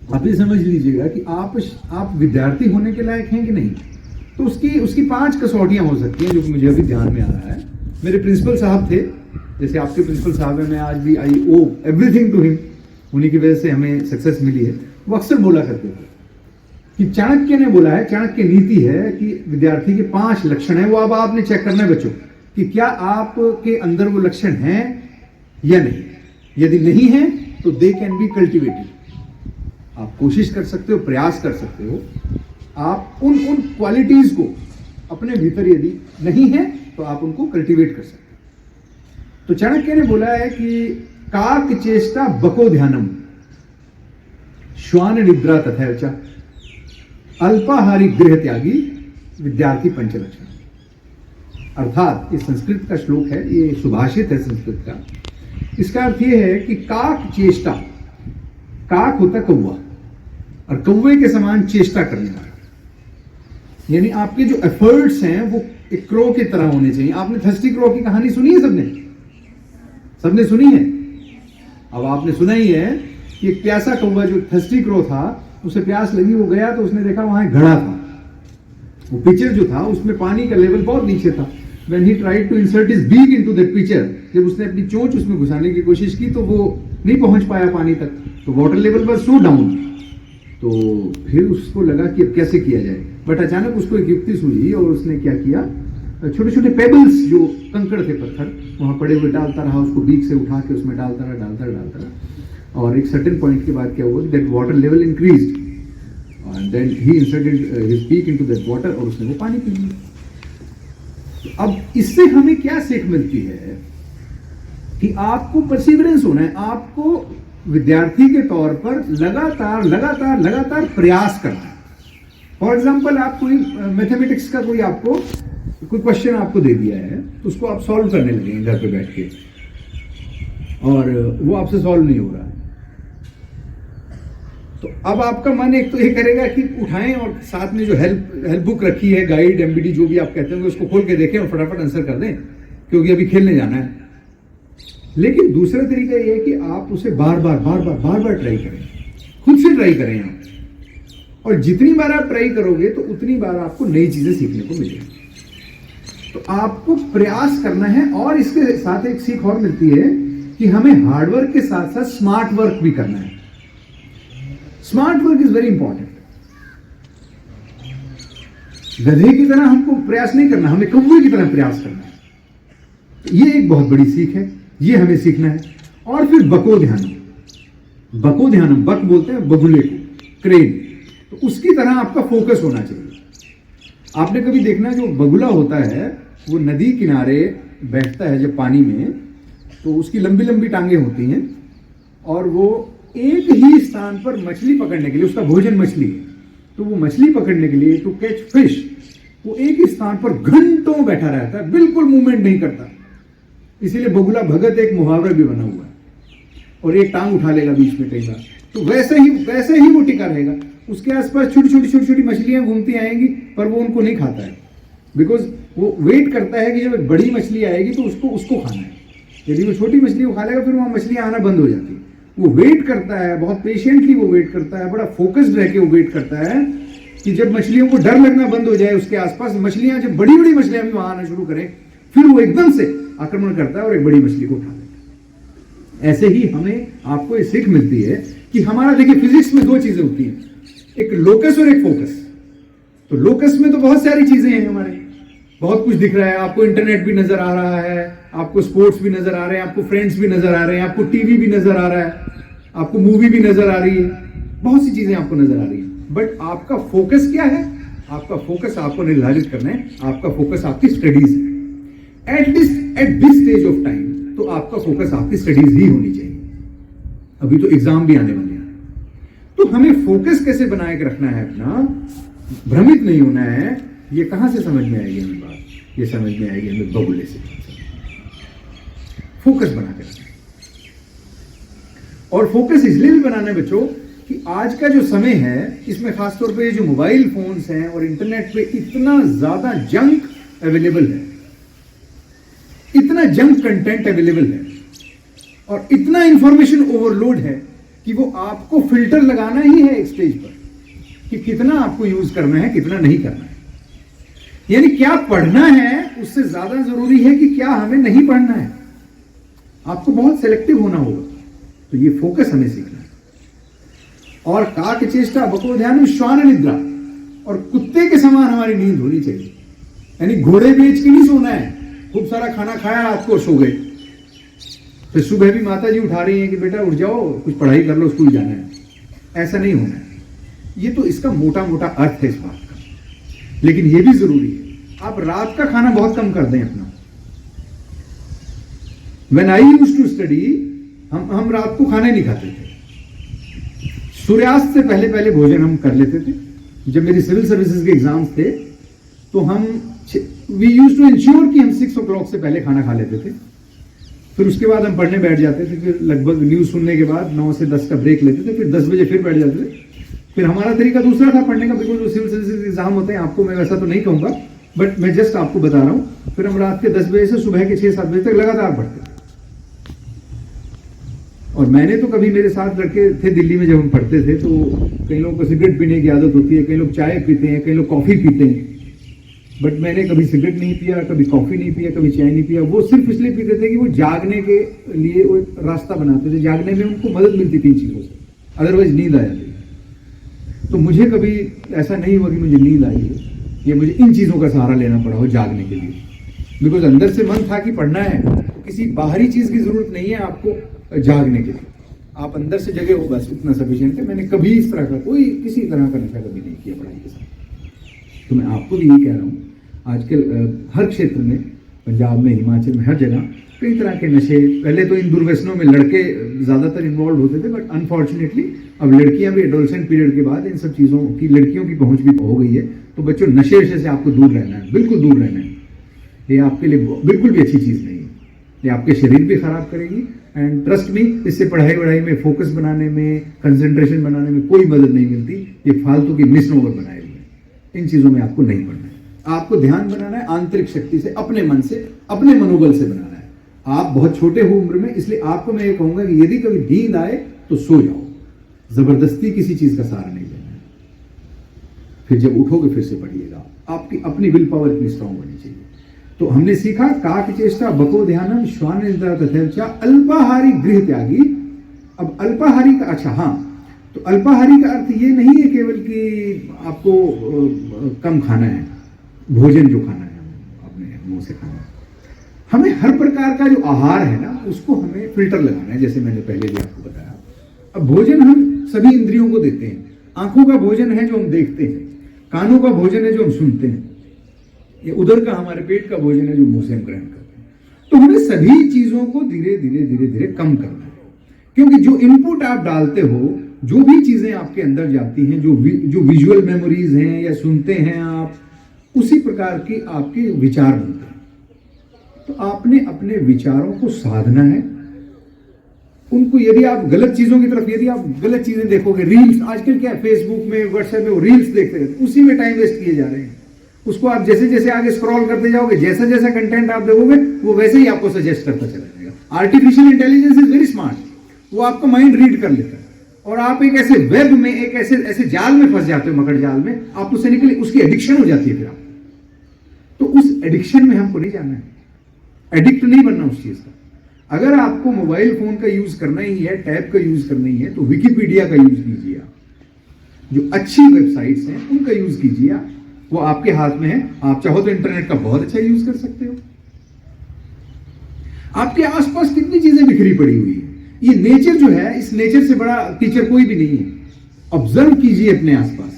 आप ये समझ लीजिएगा कि आप विद्यार्थी होने के लायक हैं कि नहीं। तो उसकी 5 कसौटियां हो सकती हैं जो कि मुझे अभी ध्यान में आ रहा है। मेरे प्रिंसिपल साहब थे, जैसे आपके प्रिंसिपल साहब हैं, मैं आज भी आई ओ एवरीथिंग टू हिम, उन्हीं की वजह से हमें सक्सेस मिली है। वो अक्सर बोला करते थे कि चाणक्य ने बोला है, चाणक्य नीति है कि विद्यार्थी के 5 लक्षण है, वो अब आपने चेक करना है बच्चों कि क्या आपके अंदर वो लक्षण हैं या नहीं। यदि नहीं है तो दे कैन बी कल्टिवेटेड। आप कोशिश कर सकते हो, प्रयास कर सकते हो, आप उन क्वालिटीज को अपने भीतर यदि नहीं है तो आप उनको कल्टीवेट कर सकते हो। तो चाणक्य ने बोला है कि काक चेष्टा बको ध्यानम, श्वान निद्रा तथैव च, अल्पाहारी गृह त्यागी विद्यार्थी पंचलक्षण। अर्थात ये संस्कृत का श्लोक है, ये सुभाषित है संस्कृत का। इसका अर्थ ये है कि काक चेष्टा, काक होता कौवा और कौवे के समान चेष्टा करने वाला, यानी आपके जो एफर्ट्स हैं वो एक क्रो की तरह होने चाहिए। आपने थर्स्टी क्रो की कहानी सुनी है? सबने सुनी है। अब आपने सुना ही है कि एक प्यासा कौवा जो थर्स्टी क्रो था, उसे प्यास लगी, वो गया तो उसने देखा वहां घड़ा था। वो पिचर जो था उसमें पानी का लेवल बहुत नीचे था। When he tried to insert his beak into that pitcher, जब उसने अपनी चोंच उसमें घुसाने की कोशिश की तो वो नहीं पहुंच पाया पानी तक, तो वाटर लेवल पर सो डाउन। तो फिर उसको लगा कि अब कैसे किया जाए, बट अचानक उसको एक युक्ति सूझी और उसने क्या किया, छोटे छोटे पेबल्स जो कंकड़ थे, पत्थर वहां पड़े हुए डालता रहा, उसको बीक से उठा के उसमें डालता रहा। और एक सर्टेन पॉइंट के बाद क्या हुआ, that water level increased and then he inserted his beak into that water और उसने वो पानी पी लिया। अब इससे हमें क्या सीख मिलती है कि आपको परसिवरेंस होना है, आपको विद्यार्थी के तौर पर लगातार प्रयास करना है। फॉर एग्जाम्पल, आप कोई मैथमेटिक्स का कोई क्वेश्चन आपको दे दिया है, तो उसको आप सॉल्व करने लगेंगे घर पे बैठ के, और वो आपसे सॉल्व नहीं हो रहा है। तो अब आपका मन एक तो ये करेगा कि उठाएं और साथ में जो हेल्प बुक रखी है, गाइड, एमबीडी, जो भी आप कहते हैं, उसको खोल के देखें और फटाफट आंसर कर दें, क्योंकि अभी खेलने जाना है। लेकिन दूसरा तरीका यह है कि आप उसे बार बार ट्राई करें, खुद से ट्राई करें आप, और जितनी बार आप ट्राई करोगे तो उतनी बार आपको नई चीजें सीखने को मिलेगी। तो आपको प्रयास करना है, और इसके साथ एक सीख और मिलती है कि हमें हार्डवर्क के साथ साथ स्मार्ट वर्क भी करना है। Smart work is very important. गधे की तरह हमको प्रयास नहीं करना, हमें कौवे की तरह प्रयास करना है। ये एक बहुत बड़ी सीख है, ये हमें सीखना है। और फिर बको ध्यानम, बक बोलते हैं बगुले को, क्रेन, तो उसकी तरह आपका फोकस होना चाहिए। आपने कभी देखना, जो बगुला होता है वो नदी किनारे बैठता है जब पानी में, तो उसकी लंबी लंबी टांगे होती हैं, और वो एक ही स्थान पर मछली पकड़ने के लिए, उसका भोजन मछली है, तो वो मछली पकड़ने के लिए, टू कैच फिश, वो एक ही स्थान पर घंटों बैठा रहता है, बिल्कुल मूवमेंट नहीं करता। इसीलिए बगुला भगत एक मुहावरा भी बना हुआ है, और एक टांग उठा लेगा बीच में कई बार, तो वैसे ही वो टिका रहेगा। उसके आसपास छोटी छोटी मछलियां घूमती आएंगी, पर वो उनको नहीं खाता है, बिकॉज वो वेट करता है कि जब एक बड़ी मछली आएगी तो उसको खाना है। यदि वो छोटी मछली को खा लेगा, फिर वहां मछलियां आना बंद हो जाती है। वो वेट करता है, बहुत पेशेंटली वो वेट करता है, बड़ा फोकस्ड रह के वो वेट करता है कि जब मछलियों को डर लगना बंद हो जाए उसके आसपास, मछलियां जब बड़ी मछलियां भी वहां आना शुरू करें, फिर वो एकदम से आक्रमण करता है और एक बड़ी मछली को उठा लेता है। ऐसे ही हमें आपको ये सीख मिलती है कि हमारा, देखिए फिजिक्स में 2 चीजें होती हैं, एक लोकस और एक फोकस। तो लोकस में तो बहुत सारी चीजें हैं, हमारे बहुत कुछ दिख रहा है, आपको इंटरनेट भी नजर आ रहा है, आपको स्पोर्ट्स भी नजर आ रहे हैं, आपको फ्रेंड्स भी नजर आ रहे हैं, आपको टीवी भी नजर आ रहा है, आपको मूवी भी नजर आ रही है, बहुत सी चीजें आपको नजर आ रही है। बट आपका फोकस क्या है? आपका फोकस आपको निर्धारित करना है, आपका फोकस आपकी स्टडीज है। At this stage of time तो आपका फोकस आपकी स्टडीज ही होनी चाहिए। अभी तो एग्जाम भी आने वाले हैं, तो हमें फोकस कैसे बनाए के रखना है अपना, भ्रमित नहीं होना है। ये कहां से समझ में आएगी हमें बात? ये समझ में आएगी हमें बगुले से। फोकस बना के रखना, और फोकस इसलिए भी बनाना है बच्चों कि आज का जो समय है, इसमें खासतौर पे जो मोबाइल फोन्स हैं और इंटरनेट पे इतना ज्यादा जंक अवेलेबल है, इतना जंक कंटेंट अवेलेबल है, और इतना इंफॉर्मेशन ओवरलोड है कि वो आपको फिल्टर लगाना ही है एक स्टेज पर कि कितना आपको यूज करना है, कितना नहीं करना है। यानी क्या पढ़ना है उससे ज्यादा जरूरी है कि क्या हमें नहीं पढ़ना है। आपको बहुत सेलेक्टिव होना होगा। तो ये फोकस हमें सीखना है। और काक चेष्टा बको ध्यान श्वान निद्रा, और कुत्ते के समान हमारी नींद होनी चाहिए। यानी घोड़े बेच के नहीं सोना है, खूब सारा खाना खाया रात को सो गए, फिर सुबह भी माता जी उठा रही हैं कि बेटा उठ जाओ, कुछ पढ़ाई कर लो, स्कूल जाना है। ऐसा नहीं होना है। ये तो इसका मोटा मोटा अर्थ है इस बात का। लेकिन ये भी जरूरी है आप रात का खाना बहुत कम कर दें अपना। When I used to study, हम रात को खाना नहीं खाते थे। सूर्यास्त से पहले पहले भोजन हम कर लेते थे। जब मेरी सिविल सर्विसेज के एग्जाम्स थे तो वी यूज्ड टू इंश्योर कि हम 6 o'clock से पहले खाना खा लेते थे। फिर उसके बाद हम पढ़ने बैठ जाते थे। फिर लगभग न्यूज सुनने के बाद 9 से 10 का ब्रेक लेते थे। फिर 10 बजे फिर बैठ जाते थे। फिर हमारा तरीका दूसरा था पढ़ने का, बिल्कुल जो सिविल सर्विसेज एग्जाम होते हैं, आपको मैं वैसा तो नहीं कहूंगा, बट मैं जस्ट आपको बता रहा हूं। फिर हम रात के 10 बजे से सुबह के 6-7 बजे तक लगातार पढ़ते थे। और मैंने तो कभी, मेरे साथ लड़के थे दिल्ली में जब हम पढ़ते थे, तो कई लोगों को सिगरेट पीने की आदत होती है, कई लोग चाय पीते हैं, कई लोग कॉफी पीते हैं। बट मैंने कभी सिगरेट नहीं पिया, कभी कॉफी नहीं पिया, कभी चाय नहीं पिया। वो सिर्फ इसलिए पीते थे कि वो जागने के लिए वो एक रास्ता बनाते थे। जागने में उनको मदद मिलती थी इन चीजों से, अदरवाइज नींद आ जाती। तो मुझे कभी ऐसा नहीं हुआ कि मुझे नींद आई है या मुझे इन चीजों का सहारा लेना पड़ा हो जागने के लिए। बिकॉज अंदर से मन था कि पढ़ना है, तो किसी बाहरी चीज की जरूरत नहीं है आपको जागने के लिए। आप अंदर से जगे हो, बस इतना सफिशिएंट है। मैंने कभी इस तरह का किसी तरह का नशा कभी नहीं किया पढ़ाई के साथ। तो मैं आपको भी यही कह रहा हूँ, आजकल हर क्षेत्र में, पंजाब में, हिमाचल में, हर जगह कई तरह के नशे। पहले तो इन दुर्व्यसनों में लड़के ज्यादातर इन्वॉल्व होते थे, बट अनफॉर्चुनेटली अब लड़कियां भी एडोलसेंट पीरियड के बाद इन सब चीजों की, लड़कियों की पहुंच भी हो गई है। तो बच्चों, नशे वशे से आपको दूर रहना है, बिल्कुल दूर रहना है। ये आपके लिए बिल्कुल भी अच्छी चीज नहीं है। ये आपके शरीर भी खराब करेगी। एंड ट्रस्ट मी, इससे पढ़ाई वढ़ाई में फोकस बनाने में, कंसंट्रेशन बनाने में कोई मदद नहीं मिलती। ये फालतू की मिसनोवर बनाए हुए हैं। इन चीजों में आपको नहीं पढ़ना है। आपको ध्यान बनाना है आंतरिक शक्ति से, अपने मन से, अपने मनोबल से बनाना है। आप बहुत छोटे हो उम्र में, इसलिए आपको मैं ये कहूंगा कि यदि कभी नींद आए तो सो जाओ। जबरदस्ती किसी चीज का सहारा नहीं लेना है। फिर जब उठोगे फिर से पढ़िएगा। आपकी अपनी विल पावर इतनी स्ट्रांग होनी चाहिए। तो हमने सीखा काक चेष्टा बको ध्यानम श्वान निद्रा तथा अल्पाहारी गृह त्यागी। अब अल्पाहारी का, अच्छा हाँ, तो अल्पाहारी का अर्थ ये नहीं है केवल कि आपको कम खाना है, भोजन जो खाना है अपने मुंह से खाना है। हमें हर प्रकार का जो आहार है ना, उसको हमें फिल्टर लगाना है, जैसे मैंने पहले भी आपको बताया। अब भोजन हम सभी इंद्रियों को देते हैं। आंखों का भोजन है जो हम देखते हैं, कानों का भोजन है जो हम सुनते हैं, ये उधर का हमारे पेट का भोजन है जो मुंह से हम ग्रहण करते हैं। तो हमें सभी चीजों को धीरे धीरे धीरे धीरे कम करना है। क्योंकि जो इनपुट आप डालते हो, जो भी चीजें आपके अंदर जाती हैं, जो विजुअल मेमोरीज हैं या सुनते हैं आप, उसी प्रकार की आपके विचार बनते हैं। तो आपने अपने विचारों को साधना है। उनको, यदि आप गलत चीजों की तरफ, यदि आप गलत चीजें देखोगे, रील्स, आजकल क्या है, फेसबुक में, व्हाट्सएप में वो रील्स देखते रहते, उसी में टाइम वेस्ट किए जा रहे हैं। उसको आप जैसे जैसे आगे स्क्रॉल करते जाओगे, जैसा जैसा कंटेंट आप देखोगे, वो वैसे ही आपको सजेस्ट करता चला जाएगा। Artificial intelligence is very smart. वो आपका माइंड रीड कर लेता है और आप एक ऐसे वेब में, एक ऐसे जाल में फंस जाते हो, मकड़ जाल में। आप उससे निकले, उसकी एडिक्शन हो जाती है फिर आप। तो उस एडिक्शन में हमको नहीं जाना है, एडिक्ट नहीं बनना उस चीज का। अगर आपको मोबाइल फोन का यूज करना ही है, टैब का यूज करना ही है, तो विकिपीडिया का यूज कीजिए। आप जो अच्छी वेबसाइट्स हैं उनका यूज कीजिए। वो आपके हाथ में है। आप चाहो तो इंटरनेट का बहुत अच्छा यूज कर सकते हो। आपके आसपास कितनी चीजें बिखरी पड़ी हुई है। ये नेचर जो है, इस नेचर से बड़ा टीचर कोई भी नहीं है। ऑब्जर्व कीजिए अपने आसपास,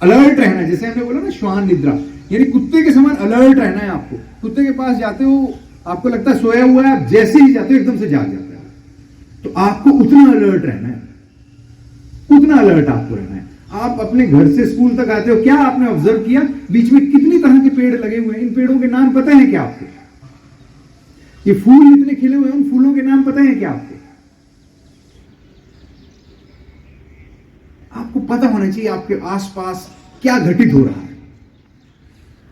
अलर्ट रहना। जैसे हमने बोला ना, श्वान निद्रा, यानी कुत्ते के समान अलर्ट रहना है आपको। कुत्ते के पास जाते हो, आपको लगता है सोया हुआ है, आप जैसे ही जाते हो एकदम से जाग जाता है। तो आपको उतना अलर्ट रहना है, उतना अलर्ट आपको रहना है। आप अपने घर से स्कूल तक आते हो, क्या आपने ऑब्जर्व किया बीच में कितनी तरह के पेड़ लगे हुए हैं? इन पेड़ों के नाम पता है क्या आपको? ये फूल इतने खिले हुए हैं, उन फूलों के नाम पता है क्या आपको? आपको पता होना चाहिए आपके आसपास क्या घटित हो रहा है।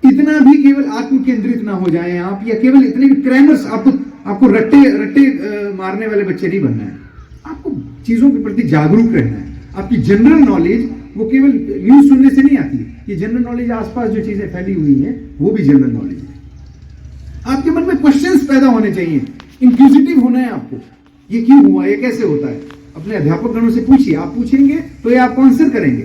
इतना भी केवल आत्म केंद्रित ना हो जाएं आप, या केवल इतने भी क्रैमर्स, आपको रट्टे मारने वाले बच्चे नहीं बनना है। आपको चीजों के प्रति जागरूक रहना है। आपकी जनरल नॉलेज वो केवल न्यूज सुनने से नहीं आती, ये जनरल नॉलेज आसपास जो चीजें फैली हुई हैं वो भी जनरल नॉलेज है। आपके मन में क्वेश्चंस पैदा होने चाहिए, इंक्विजिटिव होना है आपको, ये क्यों हुआ, ये कैसे होता है। अपने अध्यापक गणों से पूछिए, आप पूछेंगे तो ये आपको आंसर करेंगे।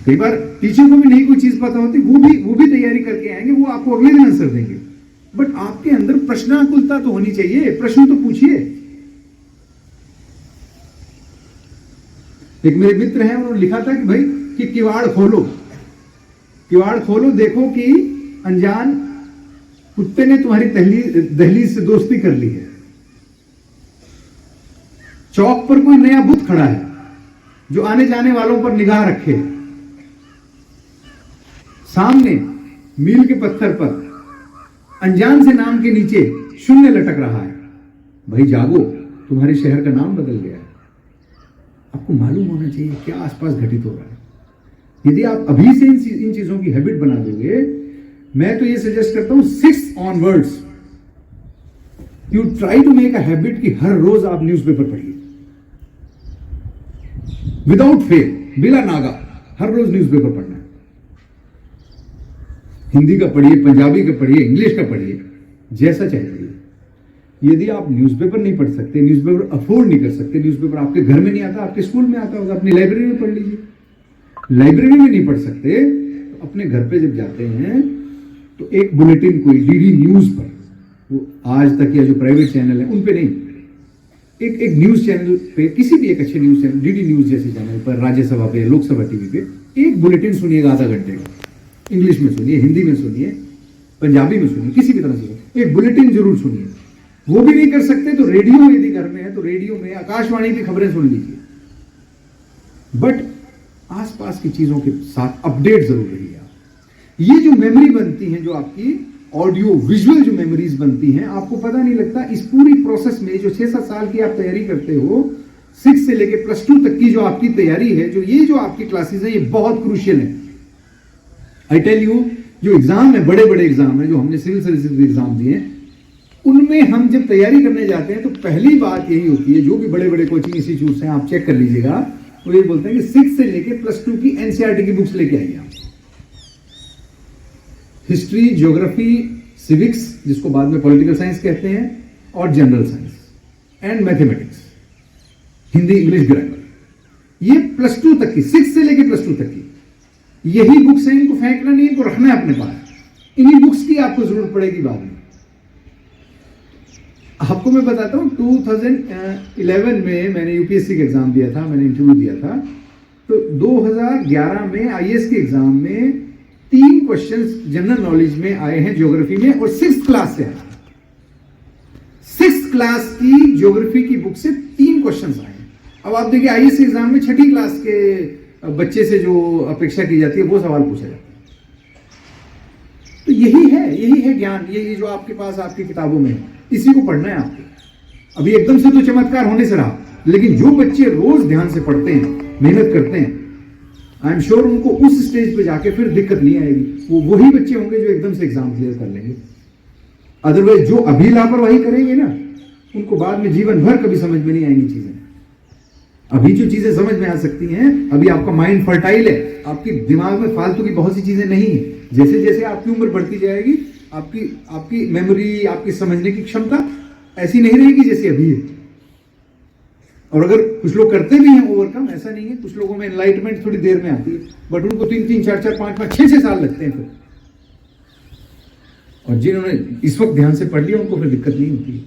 कई बार टीचर को भी नहीं कोई चीज पता होती, वो भी तैयारी करके आएंगे, वो आपको अगले दिन आंसर देंगे। बट आपके अंदर प्रश्नाकुलता तो होनी चाहिए, प्रश्न तो पूछिए। एक मेरे मित्र हैं, उन्होंने लिखा था कि भाई कि किवाड़ खोलो, देखो कि अनजान कुत्ते ने तुम्हारी दहलीज से दोस्ती कर ली है। चौक पर कोई नया बुत खड़ा है जो आने जाने वालों पर निगाह रखे। सामने मील के पत्थर पर अनजान से नाम के नीचे शून्य लटक रहा है। भाई जागो, तुम्हारे शहर का नाम बदल गया है। आपको मालूम होना चाहिए क्या आसपास घटित हो रहा है। यदि आप अभी से इन चीजों की हैबिट बना दोगे, मैं तो ये सजेस्ट करता हूं 6 onwards you try to make a habit कि हर रोज आप न्यूज़पेपर पढ़िए, विदाउट फेल, बिला नागा, हर रोज न्यूज़पेपर पढ़ना है। हिंदी का पढ़िए, पंजाबी का पढ़िए, इंग्लिश का पढ़िए, जैसा चाहे पढ़िए। यदि आप न्यूज़पेपर नहीं पढ़ सकते, न्यूज़पेपर अफोर्ड नहीं कर सकते, न्यूज़पेपर आपके घर में नहीं आता, आपके स्कूल में आता होगा, अपनी लाइब्रेरी में पढ़ लीजिए। लाइब्रेरी में नहीं पढ़ सकते तो अपने घर पे जब जाते हैं तो एक बुलेटिन, कोई डीडी न्यूज पर, वो आज तक या जो प्राइवेट चैनल है उन पे नहीं, एक न्यूज चैनल पे, किसी भी एक अच्छे न्यूज चैनल, डीडी न्यूज जैसे चैनल पर, राज्यसभा पे, लोकसभा टीवी पे एक बुलेटिन सुनिएगा आधा घंटे का। इंग्लिश में सुनिए, हिंदी में सुनिए, पंजाबी में सुनिए, किसी भी तरह से सुनिए, एक बुलेटिन जरूर सुनिए। वो भी नहीं कर सकते तो रेडियो, यदि घर में है तो रेडियो में आकाशवाणी की खबरें सुन लीजिए। बट आसपास की चीजों के साथ अपडेट जरूर रहिए। ये जो मेमोरी बनती है, जो आपकी ऑडियो विजुअल जो मेमोरीज बनती हैं, आपको पता नहीं लगता। इस पूरी प्रोसेस में जो 6-7 साल की आप तैयारी करते हो, 6 से लेके +2 तक की जो आपकी तैयारी है, जो आपकी क्लासेस है, ये बहुत क्रूशियल है। आई टेल यू, जो एग्जाम है, बड़े बड़े एग्जाम है, जो हमने सिविल सर्विसेज एग्जाम दिए, उनमें हम जब तैयारी करने जाते हैं तो पहली बात यही होती है, जो भी बड़े बड़े कोचिंग इंस्टीट्यूट हैं, आप चेक कर लीजिएगा, वो ये बोलते हैं कि 6 से लेके +2 की एनसीईआरटी की बुक्स लेके आइए आप। हिस्ट्री, ज्योग्राफी, सिविक्स, जिसको बाद में पॉलिटिकल साइंस कहते हैं, और general science and mathematics, Hindi, English, grammar, ये +2 तक की, 6 से लेके +2 तक की यही बुक्स हैं। इनको फेंकना नहीं, इनको रखना है अपने पास। इन्हीं बुक्स की आपको जरूरत पड़ेगी बाद में। आपको मैं बताता हूं, 2011 में मैंने यूपीएससी का एग्जाम दिया था, मैंने इंटरव्यू दिया था। तो 2011 में आईएएस के एग्जाम में 3 क्वेश्चंस जनरल नॉलेज में आए हैं, ज्योग्राफी में, और 6th क्लास से आए। 6th क्लास की ज्योग्राफी की बुक से 3 क्वेश्चंस आए। अब आप देखिए, आईएएस एग्जाम में 6ठी क्लास के बच्चे से जो अपेक्षा की जाती है वो सवाल पूछा जाता है। तो यही है ज्ञान, ये जो आपके पास आपकी किताबों में है, इसी को पढ़ना है आपको। अभी एकदम से तो चमत्कार होने से रहा, लेकिन जो बच्चे रोज ध्यान से पढ़ते हैं, मेहनत करते हैं, आई एम श्योर उनको उस स्टेज पे जाके फिर दिक्कत नहीं आएगी। वो वही बच्चे होंगे जो एकदम से एग्जाम क्लियर कर लेंगे। अदरवाइज जो अभी लापरवाही करेंगे ना, उनको बाद में जीवन भर कभी समझ में नहीं आएंगी चीजें। अभी जो चीजें समझ में आ सकती हैं, अभी आपका माइंड फर्टाइल है, आपके दिमाग में फालतू की बहुत सी चीजें नहीं है। जैसे जैसे आपकी उम्र बढ़ती जाएगी, आपकी मेमोरी, आपकी समझने की क्षमता ऐसी नहीं रहेगी जैसे अभी है। और अगर कुछ लोग करते भी हैं ओवरकम, ऐसा नहीं है, कुछ लोगों में एनलाइटमेंट थोड़ी देर में आती है, बट उनको 3-3, 4-4, 5-5, 6-6 साल लगते हैं फिर। और जिन्होंने इस वक्त ध्यान से पढ़ लिया, उनको फिर दिक्कत नहीं होती।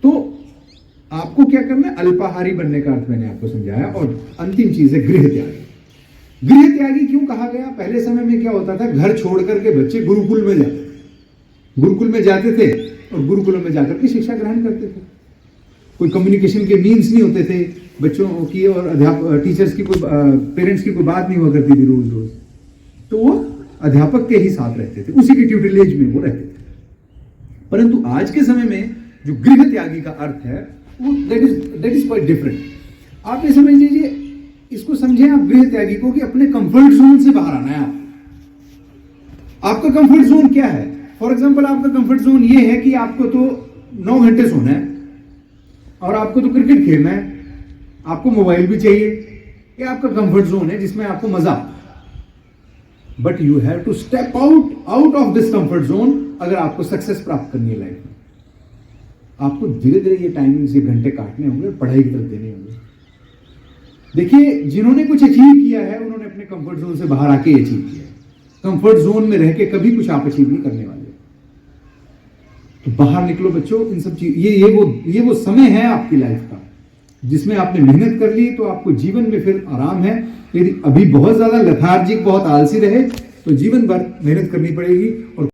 तो आपको क्या करना है, अल्पाहारी बनने का अर्थ मैंने आपको समझाया। और अंतिम चीज है गृह त्यागी। गृह त्यागी क्यों कहा गया? पहले समय में क्या होता था, घर छोड़ करके बच्चे गुरुकुल में जाते थे, गुरुकुल में जाते थे और गुरुकुलों में जाकर के शिक्षा ग्रहण करते थे। कोई कम्युनिकेशन के मीन्स नहीं होते थे बच्चों की, और टीचर्स की, कोई पेरेंट्स की कोई बात नहीं हुआ करती थी रोज रोज। तो वो अध्यापक के ही साथ रहते थे, उसी के ट्यूटरेज में वो रहते थे। परंतु आज के समय में जो गृह त्यागी का अर्थ है, वो दैट इज क्वाइट डिफरेंट। आप ये समझ लीजिए, इसको समझें आप गृह त्यागी को, कि अपने कंफर्ट जोन से बाहर आना है। आपका कंफर्ट जोन क्या है? फॉर एग्जांपल, आपका कंफर्ट जोन ये है कि आपको तो 9 घंटे सोना है, और आपको तो क्रिकेट खेलना है, आपको मोबाइल भी चाहिए, ये आपका कंफर्ट जोन है जिसमें आपको मजा आता है। But you have to step out of this comfort zone अगर आपको सक्सेस प्राप्त करनी है लाइफ में। आपको धीरे धीरे ये टाइमिंग्स, ये घंटे काटने होंगे, पढ़ाई की तरफ देने होंगे। देखिए, जिन्होंने कुछ अचीव किया है उन्होंने अपने कंफर्ट जोन से बाहर आके अचीव किया है। कंफर्ट जोन में रह के कभी कुछ आप अचीव नहीं करने वाले। तो बाहर निकलो बच्चों, इन सब चीज, ये वो समय है आपकी लाइफ का जिसमें आपने मेहनत कर ली तो आपको जीवन में फिर आराम है। यदि अभी बहुत ज्यादा लेथार्जिक, बहुत आलसी रहे तो जीवन भर मेहनत करनी पड़ेगी और